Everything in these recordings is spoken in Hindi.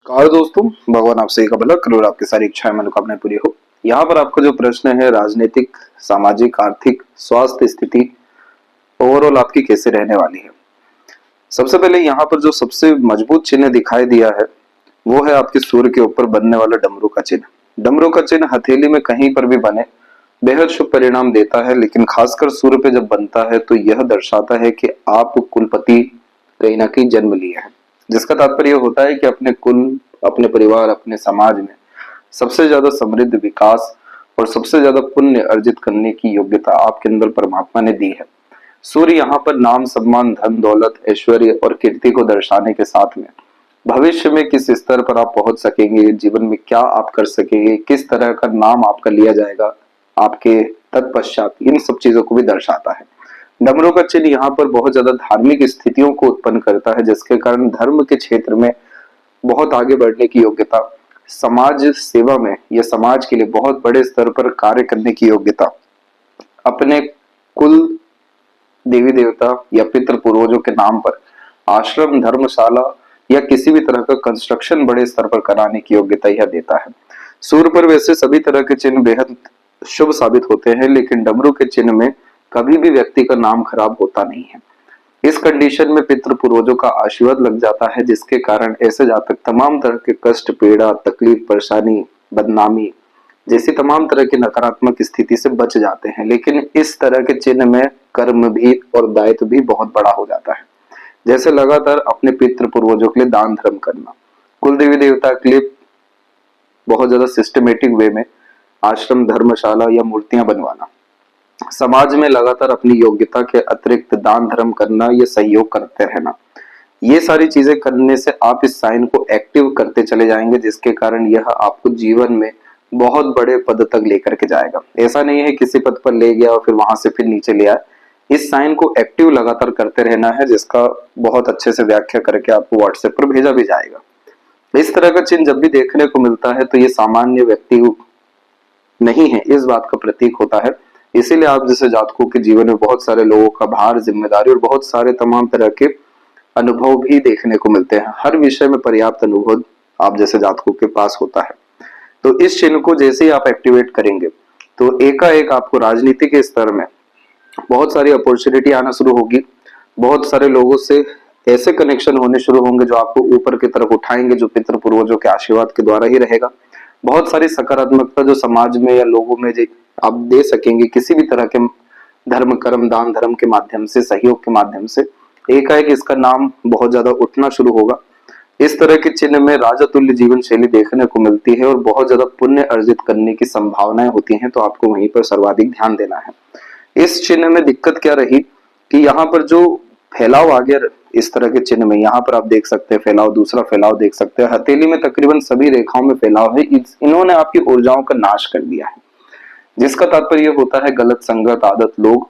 कार दोस्तों, भगवान आप सही का भला करे और आपकी सारी इच्छाएं मनोकामनाएं पूरी हो। यहाँ पर आपका जो प्रश्न है राजनीतिक, सामाजिक, आर्थिक, स्वास्थ्य स्थिति ओवरऑल आपकी कैसे रहने वाली है। सबसे पहले यहाँ पर जो सबसे मजबूत चिन्ह दिखाई दिया है वो है आपके सूर्य के ऊपर बनने वाला डमरू का चिन्ह। डमरू का चिन्ह हथेली में कहीं पर भी बने बेहद शुभ परिणाम देता है, लेकिन खासकर सूर्य पे जब बनता है तो यह दर्शाता है कि आप कुलपति कहीं ना कहीं जन्म लिए हैं, जिसका तात्पर्य होता है कि अपने कुल, अपने परिवार, अपने समाज में सबसे ज्यादा समृद्ध विकास और सबसे ज्यादा पुण्य अर्जित करने की योग्यता आपके अंदर परमात्मा ने दी है। सूर्य यहाँ पर नाम, सम्मान, धन, दौलत, ऐश्वर्य और कीर्ति को दर्शाने के साथ में भविष्य में किस स्तर पर आप पहुंच सकेंगे, जीवन में क्या आप कर सकेंगे, किस तरह का नाम आपका लिया जाएगा आपके तत्पश्चात, इन सब चीजों को भी दर्शाता है। डमरू का चिन्ह यहाँ पर बहुत ज्यादा धार्मिक स्थितियों को उत्पन्न करता है, जिसके कारण धर्म के क्षेत्र में बहुत आगे बढ़ने की योग्यता, समाज सेवा में या समाज के लिए बहुत बड़े स्तर पर कार्य करने की योग्यता, अपने कुल देवी देवता या पितृ पूर्वजों के नाम पर आश्रम, धर्मशाला या किसी भी तरह का कंस्ट्रक्शन बड़े स्तर पर कराने की योग्यता यह देता है। सूर्य पर वैसे सभी तरह के चिन्ह बेहद शुभ साबित होते हैं, लेकिन डमरू के चिन्ह में कभी भी व्यक्ति का नाम खराब होता नहीं है। इस कंडीशन में पितृ पूर्वजों का आशीर्वाद लग जाता है, जिसके कारण ऐसे जातक तमाम तरह के कष्ट, पीड़ा, तकलीफ, परेशानी, बदनामी जैसी तमाम तरह की नकारात्मक स्थिति से बच जाते हैं। लेकिन इस तरह के चिन्ह में कर्म भी और दायित्व भी बहुत बड़ा हो जाता है, जैसे लगातार अपने पितृ पूर्वजों के लिए दान धर्म करना, कुल देवी देवता के लिए बहुत ज्यादा सिस्टमेटिक वे में आश्रम, धर्मशाला या मूर्तियां बनवाना, समाज में लगातार अपनी योग्यता के अतिरिक्त दान धर्म करना या सहयोग करते रहना। ये सारी चीजें करने से आप इस साइन को एक्टिव करते चले जाएंगे, जिसके कारण यह आपको जीवन में बहुत बड़े पद तक लेकर के जाएगा। ऐसा नहीं है किसी पद पर ले गया और फिर वहां से फिर नीचे ले आए। इस साइन को एक्टिव लगातार करते रहना है, जिसका बहुत अच्छे से व्याख्या करके आपको व्हाट्सएप पर भेजा भी जाएगा। इस तरह का चिन्ह जब भी देखने को मिलता है तो ये सामान्य व्यक्ति नहीं है, इस बात का प्रतीक होता है। इसीलिए आप जैसे जातकों के जीवन में बहुत सारे लोगों का भार, जिम्मेदारी और बहुत सारे तमाम तरह के अनुभव भी देखने को मिलते हैं। हर विषय में पर्याप्त अनुभव आप जैसे जातकों के पास होता है। तो इस चिन्ह को जैसे ही आप एक्टिवेट करेंगे तो एकाएक आपको राजनीति के स्तर में बहुत सारी अपॉर्चुनिटी आना शुरू होगी। बहुत सारे लोगों से ऐसे कनेक्शन होने शुरू होंगे जो आपको ऊपर की तरफ उठाएंगे, जो पितृ पूर्वजों के आशीर्वाद के द्वारा ही रहेगा। बहुत सारी सकारात्मकता जो समाज में या लोगों में आप दे सकेंगे किसी भी तरह के धर्म, कर्म, दान धर्म के माध्यम से, सहयोग के माध्यम से, एकाएक इसका नाम बहुत ज्यादा उठना शुरू होगा। इस तरह के चिन्ह में राजा तुल्य जीवन शैली देखने को मिलती है और बहुत ज्यादा पुण्य अर्जित करने की संभावनाएं होती हैं, तो आपको वहीं पर सर्वाधिक ध्यान देना है। इस चिन्ह में दिक्कत क्या रही कि यहाँ पर जो फैलाव आ गया इस तरह के चिन्ह में, यहाँ पर आप देख सकते हैं फैलाव, दूसरा फैलाव देख सकते हैं, हथेली में तकरीबन सभी रेखाओं में फैलाव है। इन्होंने आपकी ऊर्जाओं का नाश कर दिया है, जिसका तात्पर्य होता है गलत संगत, आदत, लोग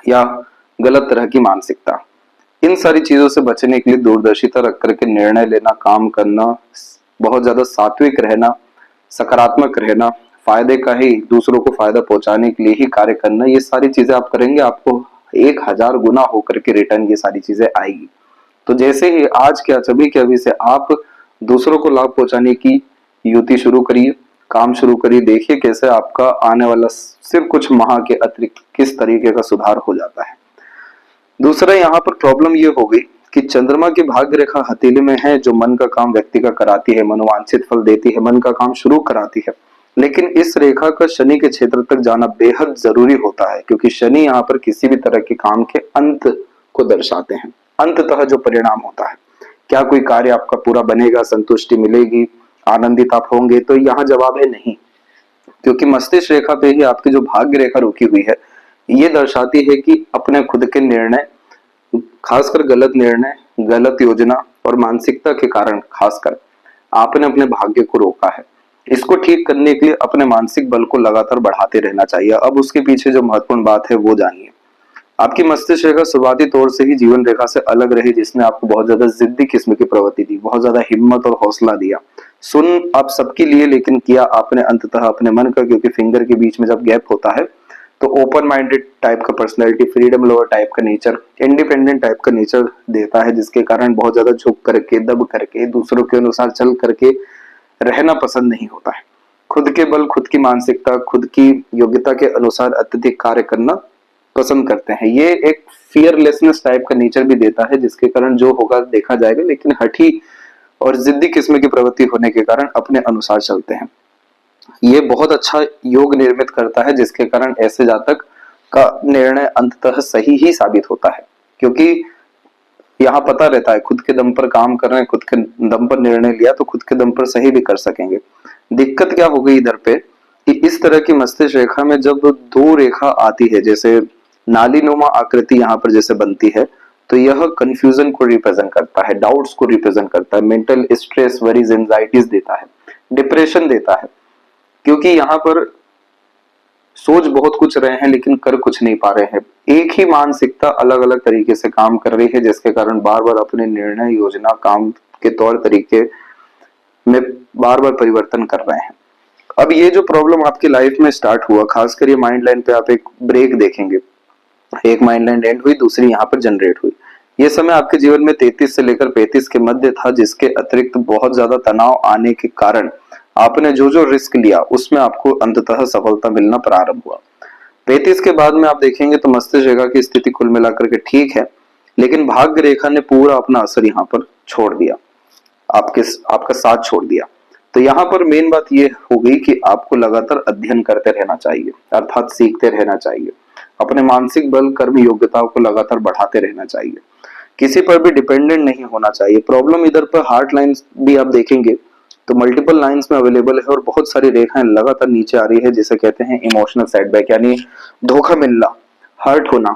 या गलत तरह की मानसिकता। इन सारी चीजों से बचने के लिए दूरदर्शिता रख करके निर्णय लेना, काम करना, बहुत ज्यादा सात्विक रहना, सकारात्मक रहना, फायदे का ही, दूसरों को फायदा पहुंचाने के लिए ही कार्य करना, ये सारी चीजें आप करेंगे, आपको 1000 गुना होकर के रिटर्न ये सारी चीजें आएगी। तो जैसे ही आज के अभी के अभी से आप दूसरों को लाभ पहुंचाने की युति शुरू करिए, काम शुरू करिए, देखिए कैसे आपका आने वाला सिर्फ कुछ माह के अतिरिक्त किस तरीके का सुधार हो जाता है। दूसरा यहाँ पर प्रॉब्लम ये हो गई कि चंद्रमा की भाग्य रेखा हथेली में है, जो मन का काम व्यक्ति का कराती है, मनोवांछित फल देती है, मन का काम शुरू कराती है। लेकिन इस रेखा का शनि के क्षेत्र तक जाना बेहद जरूरी होता है, क्योंकि शनि यहाँ पर किसी भी तरह के काम के अंत को दर्शाते हैं। अंततः जो परिणाम होता है, क्या कोई कार्य आपका पूरा बनेगा, संतुष्टि मिलेगी, आनंदित आप होंगे, तो यहाँ जवाब है नहीं। क्योंकि मस्तिष्क रेखा पे ही आपकी जो भाग्य रेखा रुकी हुई है, ये दर्शाती है कि अपने खुद के निर्णय, खासकर गलत निर्णय, गलत योजना और मानसिकता के कारण खासकर आपने अपने भाग्य को रोका है। इसको ठीक करने के लिए अपने मानसिक बल को लगातार बढ़ाते रहना चाहिए। अब उसके पीछे जो महत्वपूर्ण बात है वो जानिए। आपकी मस्तिष्क रेखा शुरुआती तौर से ही जीवन रेखा से अलग रही, जिसने आपको बहुत ज्यादा जिद्दी किस्म की प्रवृत्ति दी, बहुत ज्यादा हिम्मत और हौसला दिया। सुन आप सबके लिए, लेकिन किया आपने अंततः अपने मन का, क्योंकि फिंगर के बीच में जब गैप होता है तो ओपन माइंडेड टाइप का पर्सनैलिटी, फ्रीडम लवर टाइप का नेचर, इंडिपेंडेंट टाइप का नेचर देता है, जिसके कारण बहुत ज्यादा झुक करके, दब करके, दूसरों के अनुसार चल करके रहना पसंद नहीं होता है। खुद के बल, खुद की मानसिकता, खुद की योग्यता के अनुसार अत्यधिक कार्य करना पसंद करते हैं। ये एक फियरलेसनेस टाइप का नेचर भी देता है, जिसके कारण जो होगा देखा जाएगा, लेकिन हठी और जिद्दी किस्म की प्रवृत्ति होने के कारण अपने अनुसार चलते हैं। ये बहुत अच्छा योग निर्मित करता है, जिसके कारण ऐसे जातक का निर्णय अंततः सही ही साबित होता है, क्योंकि यहाँ पता रहता है खुद के दम पर काम कर रहे हैं, खुद के दम पर निर्णय लिया तो खुद के दम पर सही भी कर सकेंगे। दिक्कत क्या हो गई इधर पे कि इस तरह की मस्तिष्क रेखा में जब दो रेखा आती है, जैसे नालीनुमा आकृति यहाँ पर जैसे बनती है, तो यह कंफ्यूजन को रिप्रेजेंट करता है, डाउट्स को रिप्रेजेंट करता है, मेंटल स्ट्रेस, वरीज, एंजाइटीज देता है, डिप्रेशन देता है, क्योंकि यहाँ पर सोच बहुत कुछ रहे हैं लेकिन कर कुछ नहीं पा रहे हैं। एक ही मानसिकता अलग अलग तरीके से काम कर रही है, जिसके कारण बार बार अपने निर्णय, योजना, काम के तौर तरीके में बार बार परिवर्तन कर रहे हैं। अब ये जो प्रॉब्लम आपकी लाइफ में स्टार्ट हुआ, खासकर ये माइंड लाइन पे आप एक ब्रेक देखेंगे, एक माइंड लाइन एंड हुई, दूसरी यहाँ पर जनरेट हुई। ये समय आपके जीवन में 33 से लेकर 35 के मध्य था, जिसके अतिरिक्त बहुत ज्यादा तनाव आने के कारण आपने जो जो रिस्क लिया उसमें आपको अंततः सफलता मिलना प्रारंभ हुआ। 35 के बाद में आप देखेंगे तो मस्तिष्क रेखा की स्थिति कुल मिलाकर के ठीक है, लेकिन भाग्य रेखा ने पूरा अपना असर यहाँ पर छोड़ दिया, आपका साथ छोड़ दिया। तो यहाँ पर मेन बात ये हो गई कि आपको लगातार अध्ययन करते रहना चाहिए, अर्थात सीखते रहना चाहिए, अपने मानसिक बल, कर्म, योग्यताओं को लगातार बढ़ाते रहना चाहिए, किसी पर भी डिपेंडेंट नहीं होना चाहिए। प्रॉब्लम इधर पर हार्ट लाइंस भी आप देखेंगे तो मल्टीपल लाइंस में अवेलेबल है और बहुत सारी रेखाएं लगातार नीचे आ रही है, जिसे कहते हैं इमोशनल सेटबैक, यानी धोखा मिलना, हर्ट होना,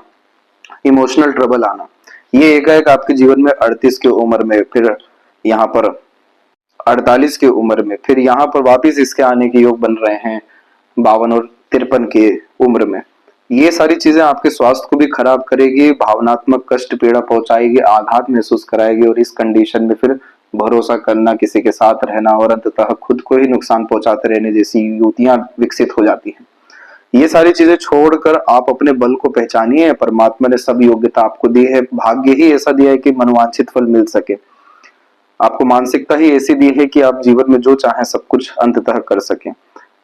इमोशनल ट्रबल आना। ये एकाएक आपके जीवन में 38 की उम्र में, फिर यहाँ पर 48 की उम्र में, फिर यहाँ पर वापिस इसके आने के योग बन रहे हैं 52 और 53 के उम्र में। ये सारी चीजें आपके स्वास्थ्य को भी खराब करेगी, भावनात्मक कष्ट, पीड़ा पहुंचाएगी, आघात महसूस कराएगी, और इस कंडीशन में फिर भरोसा करना, किसी के साथ रहना और अंततः खुद को ही नुकसान पहुंचाते रहने जैसी युतियां विकसित हो जाती हैं। ये सारी चीजें छोड़कर आप अपने बल को पहचानिए। परमात्मा ने सब योग्यता आपको दी है, भाग्य ही ऐसा दिया है कि मनोवांछित फल मिल सके, आपको मानसिकता ही ऐसी दी है कि आप जीवन में जो चाहें सब कुछ अंततः कर सकें।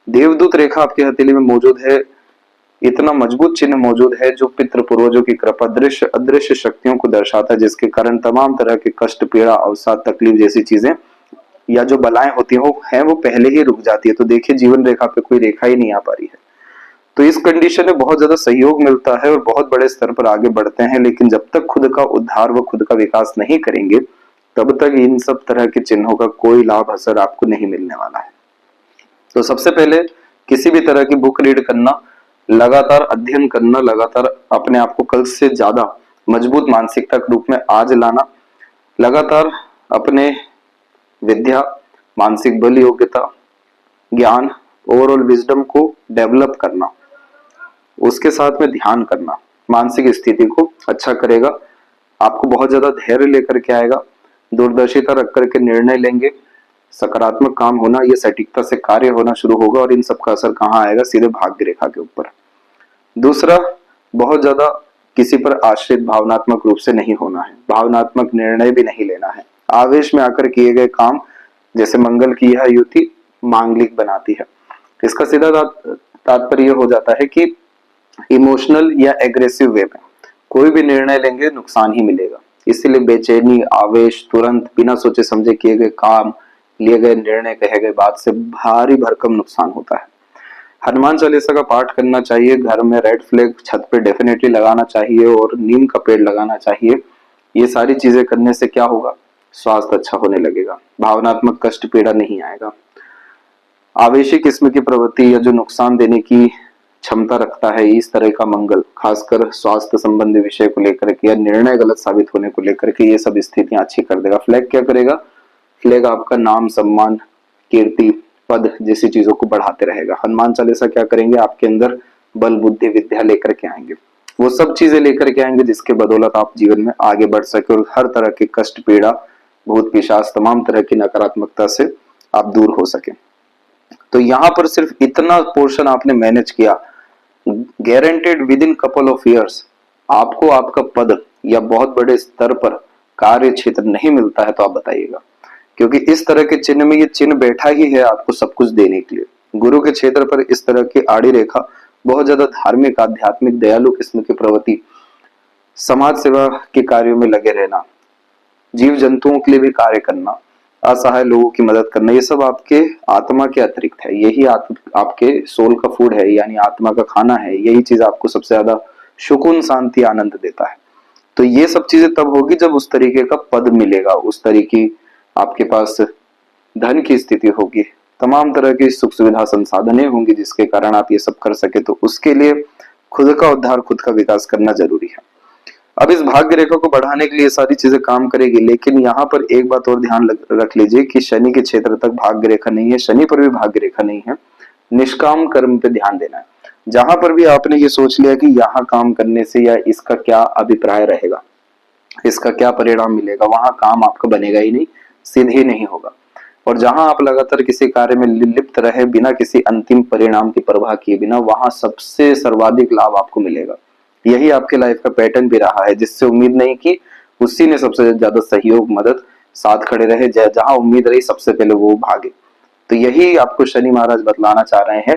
देवदूत रेखा आपके हथेली में मौजूद है, इतना मजबूत चिन्ह मौजूद है जो पितृ पूर्वजों की कृपा, दृश्य अदृश्य शक्तियों को दर्शाता है, जिसके कारण तमाम तरह के कष्ट, पीड़ा, अवसाद, तकलीफ जैसी चीजें या जो बलाएं होती हैं वो पहले ही रुक जाती है। तो देखिए जीवन रेखा पे कोई रेखा ही नहीं आ पा रही है, तो इस कंडीशन में बहुत ज्यादा सहयोग मिलता है और बहुत बड़े स्तर पर आगे बढ़ते हैं, लेकिन जब तक खुद का उद्धार व खुद का विकास नहीं करेंगे तब तक इन सब तरह के चिन्हों का कोई लाभ असर आपको नहीं मिलने वाला है। तो सबसे पहले किसी भी तरह की बुक रीड करना, लगातार अध्ययन करना, लगातार अपने आप को कल से ज्यादा मजबूत मानसिकता के रूप में आज लाना, लगातार अपने विद्या, मानसिक बल, योग्यता, ज्ञान, ओवरऑल विजडम को डेवलप करना, उसके साथ में ध्यान करना मानसिक स्थिति को अच्छा करेगा, आपको बहुत ज्यादा धैर्य लेकर के आएगा, दूरदर्शिता रख करके निर्णय लेंगे, सकारात्मक काम होना, ये सटीकता से कार्य होना शुरू होगा, और इन सब का असर कहाँ आएगा? सीधे भाग्य रेखा के ऊपर। दूसरा, बहुत ज्यादा किसी पर आश्रित भावनात्मक रूप से नहीं होना है, भावनात्मक निर्णय भी नहीं लेना है। आवेश में आकर किए गए काम, जैसे मंगल की यह युति मांगलिक बनाती है, इसका सीधा तात्पर्य हो जाता है कि इमोशनल या एग्रेसिव वे में कोई भी निर्णय लेंगे नुकसान ही मिलेगा, इसीलिए बेचैनी, आवेश, तुरंत बिना सोचे समझे किए गए काम, लिए गए निर्णय, कहे गए बात से भारी भरकम नुकसान होता है। हनुमान चालीसा का पाठ करना चाहिए, घर में रेड फ्लैग छत पे डेफिनेटली लगाना चाहिए और नीम का पेड़ लगाना चाहिए। ये सारी चीजें करने से क्या होगा? स्वास्थ्य अच्छा होने लगेगा, भावनात्मक कष्ट, पीड़ा नहीं आएगा। आवेशी किस्म की प्रवृत्ति या जो नुकसान देने की क्षमता रखता है, इस तरह का मंगल, खासकर स्वास्थ्य संबंधी विषय को लेकर के या निर्णय गलत साबित होने को लेकर के, ये सब स्थितियां अच्छी कर देगा। फ्लैग क्या करेगा? फ्लैग आपका नाम, सम्मान, कीर्ति, पद जैसी चीजों को बढ़ाते रहेगा। हनुमान चालीसा क्या करेंगे? आपके अंदर बल, बुद्धि, विद्या लेकर के आएंगे, वो सब चीजें लेकर के आएंगे जिसके बदौलत आप जीवन में आगे बढ़ सके और हर तरह के कष्ट, पीड़ा, भूत पिशाच, तमाम तरह की नकारात्मकता से आप दूर हो सके। तो यहाँ पर सिर्फ इतना पोर्शन आपने मैनेज किया, guaranteed with in couple of years आपको आपका पद या बहुत बड़े स्तर पर कार्य क्षेत्र नहीं मिलता है तो आप बताइएगा, क्योंकि इस तरह के चिन्ह में ये चिन्ह बैठा ही है आपको सब कुछ देने के लिए। गुरु के क्षेत्र पर इस तरह की आड़ी रेखा बहुत ज्यादा धार्मिक, आध्यात्मिक, दयालु किस्म की प्रवृत्ति, समाज सेवा के कार्यों में लगे रहना, जीव जंतुओं के लिए भी कार्य करना, असहाय लोगों की मदद करना, ये सब आपके आत्मा के अतिरिक्त है। यही आपके सोल का फूड है, यानी आत्मा का खाना है। यही चीज आपको सबसे ज्यादा सुकून, शांति, आनंद देता है। तो ये सब चीजें तब होगी जब उस तरीके का पद मिलेगा, उस तरीके आपके पास धन की स्थिति होगी, तमाम तरह की सुख सुविधा संसाधनें होंगी जिसके कारण आप ये सब कर सके। तो उसके लिए खुद का उद्धार, खुद का विकास करना जरूरी है। अब इस भाग्य रेखा को बढ़ाने के लिए सारी चीजें काम करेगी, लेकिन यहाँ पर एक बात और ध्यान रख लीजिए कि शनि के क्षेत्र तक भाग्य रेखा नहीं है, शनि पर भी भाग्य रेखा नहीं है। निष्काम कर्म पे ध्यान देना है। जहां पर भी आपने ये सोच लिया कि यहाँ काम करने से या इसका क्या अभिप्राय रहेगा, इसका क्या परिणाम मिलेगा, वहां काम आपका बनेगा ही नहीं, सिद्ध ही नहीं होगा। और जहां आप लगातार किसी कार्य में लिप्त रहे बिना किसी अंतिम परिणाम की परवाह किए बिना, वहां सबसे सर्वाधिक लाभ आपको मिलेगा। यही आपके लाइफ का पैटर्न भी रहा है, जिससे उम्मीद नहीं की उसी ने सबसे ज्यादा सहयोग, मदद, साथ खड़े रहे। जहां उम्मीद रही सबसे पहले वो भागे। तो यही आपको शनि महाराज बतलाना चाह रहे हैं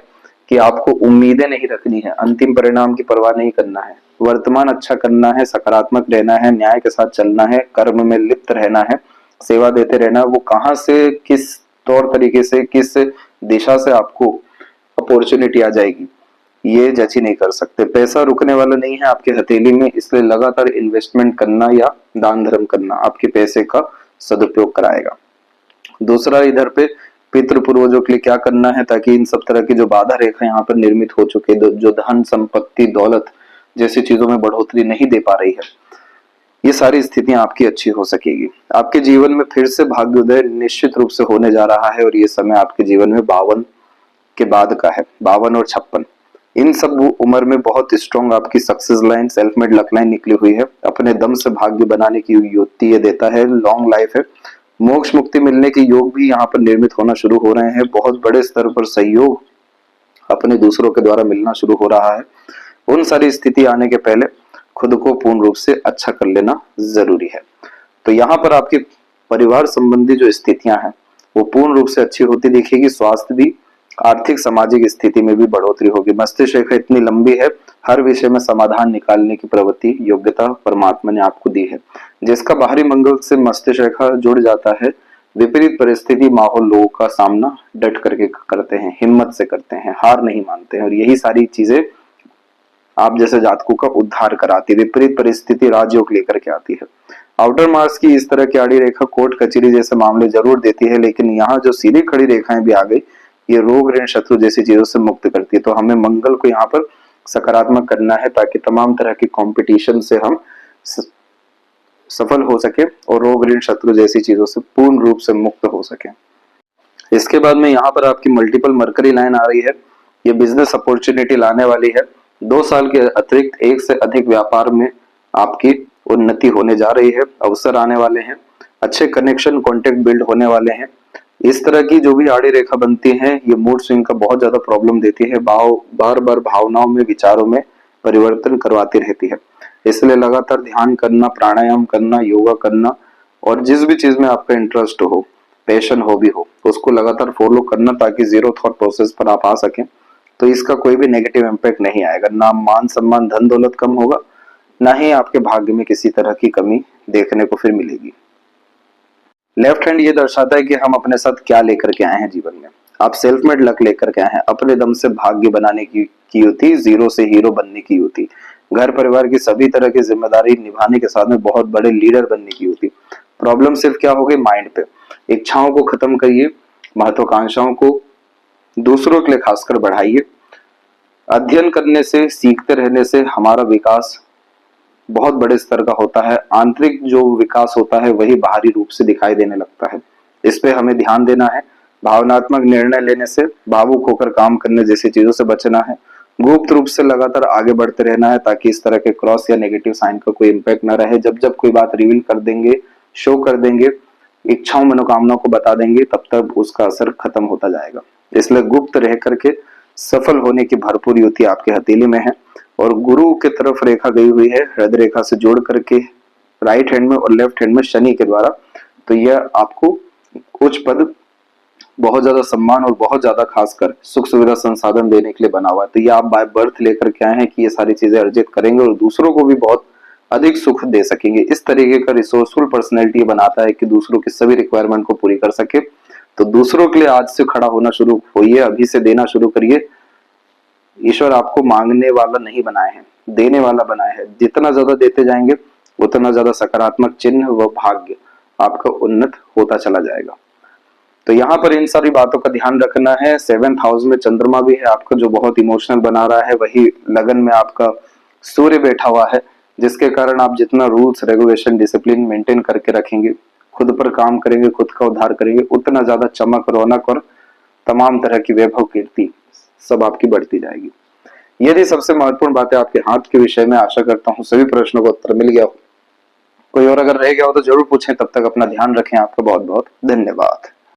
कि आपको उम्मीदें नहीं रखनी है, अंतिम परिणाम की परवाह नहीं करना है, वर्तमान अच्छा करना है, सकारात्मक रहना है, न्याय के साथ चलना है, कर्म में लिप्त रहना है, सेवा देते रहना है। वो कहां से, किस तौर तरीके से, किस दिशा से आपको अपॉर्चुनिटी आ जाएगी, ये जज ही नहीं कर सकते। पैसा रुकने वाला नहीं है आपके हथेली में, इसलिए लगातार इन्वेस्टमेंट करना या दान धर्म करना आपके पैसे का सदुपयोग कराएगा। दूसरा, इधर पे पितृ पूर्वजों के लिए क्या करना है, ताकि इन सब तरह की जो बाधा रेखा यहाँ पर निर्मित हो चुके, जो धन संपत्ति दौलत जैसी चीजों में बढ़ोतरी नहीं दे पा रही है, ये सारी स्थितियां आपकी अच्छी हो सकेगी। आपके जीवन में फिर से भाग्योदय निश्चित रूप से होने जा रहा है, और ये समय आपके जीवन में 52 के बाद का है, 52 और 56। इन सब उम्र में बहुत स्ट्रॉन्ग आपकी success line, self made luck line निकली हुई है। अपने दम से भाग्य बनाने की युक्ति ये देता है, लॉन्ग लाइफ है, मोक्ष मुक्ति मिलने के योग भी यहाँ पर निर्मित होना शुरू हो रहे हैं। बहुत बड़े स्तर पर सहयोग अपने दूसरों के द्वारा मिलना शुरू हो रहा है। उन सारी स्थिति आने के पहले खुद को पूर्ण रूप से अच्छा कर लेना जरूरी है। तो यहाँ पर आपके परिवार संबंधी जो स्थितियां हैं वो पूर्ण रूप से अच्छी होती दिखेगी। स्वास्थ्य भी, आर्थिक सामाजिक स्थिति में भी बढ़ोतरी होगी। मस्तिष्क रेखा इतनी लंबी है, हर विषय में समाधान निकालने की प्रवृत्ति, योग्यता परमात्मा ने आपको दी है। जिसका बाहरी मंगल से मस्तिष्क रेखा जुड़ जाता है, विपरीत परिस्थिति, माहौल, लोगों का सामना डट करके करते हैं, हिम्मत से करते हैं, हार नहीं मानते हैं। और यही सारी चीजें आप जैसे जातकों का उद्धार कराती है। विपरीत परिस्थिति राजयोग लेकर के आती है। आउटर मार्क्स की इस तरह की आड़ी रेखा कोर्ट कचहरी जैसे मामले जरूर देती है, लेकिन यहाँ जो सीधी खड़ी रेखाएं भी आ गई, ये रोग, ऋण, शत्रु जैसी चीजों से मुक्त करती है। तो हमें मंगल को यहाँ पर सकारात्मक करना है, ताकि तमाम तरह की कंपटीशन से हम सफल हो सके और रोग, ऋण, शत्रु जैसी चीजों से पूर्ण रूप से मुक्त हो सके। इसके बाद में यहाँ पर आपकी मल्टीपल मरकरी लाइन आ रही है। ये बिजनेस अपॉर्चुनिटी लाने वाली है। 2 साल के अतिरिक्त एक से अधिक व्यापार में आपकी उन्नति होने जा रही है, अवसर आने वाले हैं, अच्छे कनेक्शन, कॉन्टेक्ट बिल्ड होने वाले हैं। इस तरह की जो भी आड़ी रेखा बनती है, ये मूड स्विंग का बहुत ज्यादा प्रॉब्लम देती है, बार बार भावनाओं में, विचारों में परिवर्तन करवाती रहती है। इसलिए लगातार ध्यान करना, प्राणायाम करना, योगा करना, और जिस भी चीज में आपका इंटरेस्ट हो, पैशन हो भी हो, उसको लगातार फॉलो करना, ताकि जीरो थॉट प्रोसेस पर आप आ सकें। तो इसका कोई भी नेगेटिव इम्पैक्ट नहीं आएगा। ना मान सम्मान, धन दौलत कम होगा, ना ही आपके भाग्य में किसी तरह की कमी देखने को फिर मिलेगी। लेफ्ट हैंड ये दर्शाता है कि हम अपने साथ क्या लेकर के आए हैं जीवन में। आप सेल्फ मेड लक लेकर के आए हैं, अपने दम से भाग्य बनाने की युति, जीरो से हीरो बनने की युति, घर परिवार की सभी तरह की जिम्मेदारी निभाने के साथ में बहुत बड़े लीडर बनने की युति। प्रॉब्लम सिर्फ क्या हो गई, माइंड पे। इच्छाओं को खत्म करिए, महत्वाकांक्षाओं को दूसरों के लिए खासकर बढ़ाइए। अध्ययन करने से, सीखते रहने से हमारा विकास बहुत बड़े स्तर का होता है। आंतरिक जो विकास होता है वही बाहरी रूप से दिखाई देने लगता है। इस पे हमें ध्यान देना है। भावनात्मक निर्णय लेने से, भावुक होकर काम करने जैसी चीजों से बचना है। गुप्त रूप से लगातार आगे बढ़ते रहना है, ताकि इस तरह के क्रॉस या नेगेटिव साइन का कोई इम्पैक्ट न रहे। जब जब कोई बात रिवील कर देंगे, शो कर देंगे, इच्छाओं, मनोकामनाओं को बता देंगे, तब तब उसका असर खत्म होता जाएगा। इसलिए गुप्त रह करके सफल होने की भरपूर युति आपके हथेली में है। और गुरु की तरफ रेखा गई हुई है हृदय रेखा से जोड़ करके राइट हैंड में और लेफ्ट हैंड में शनि के द्वारा। तो यह आपको उच्च पद, बहुत ज्यादा सम्मान और बहुत ज्यादा खासकर सुख सुविधा संसाधन देने के लिए बना हुआ है। तो ये आप बाय बर्थ लेकर के आए हैं कि ये सारी चीजें अर्जित करेंगे और दूसरों को भी बहुत अधिक सुख दे सकेंगे। इस तरीके का रिसोर्सफुल पर्सनैलिटी बनाता है कि दूसरों की सभी रिक्वायरमेंट को पूरी कर सके। तो दूसरों के लिए आज से खड़ा होना शुरू होइए, अभी से देना शुरू करिए। ईश्वर आपको मांगने वाला नहीं बनाए हैं, देने वाला बनाया है। जितना ज्यादा देते जाएंगे उतना ज्यादा सकारात्मक चिन्ह व भाग्य आपका उन्नत होता चला जाएगा। तो यहाँ पर इन सारी बातों का ध्यान रखना है। 7th हाउस में चंद्रमा भी है आपका, जो बहुत इमोशनल बना रहा है। वही लगन में आपका सूर्य बैठा हुआ है, जिसके कारण आप जितना रूल्स रेगुलेशन डिसिप्लिन मेंटेन करके रखेंगे, खुद पर काम करेंगे, खुद का उद्धार करेंगे, उतना ज्यादा चमक रौनक और तमाम तरह की वैभव कीर्ति सब आपकी बढ़ती जाएगी। यदि सबसे महत्वपूर्ण बातें आपके हाथ के विषय में, आशा करता हूँ सभी प्रश्नों का उत्तर मिल गया हो। कोई और अगर रह गया हो तो जरूर पूछें। तब तक अपना ध्यान रखें। आपका बहुत बहुत धन्यवाद।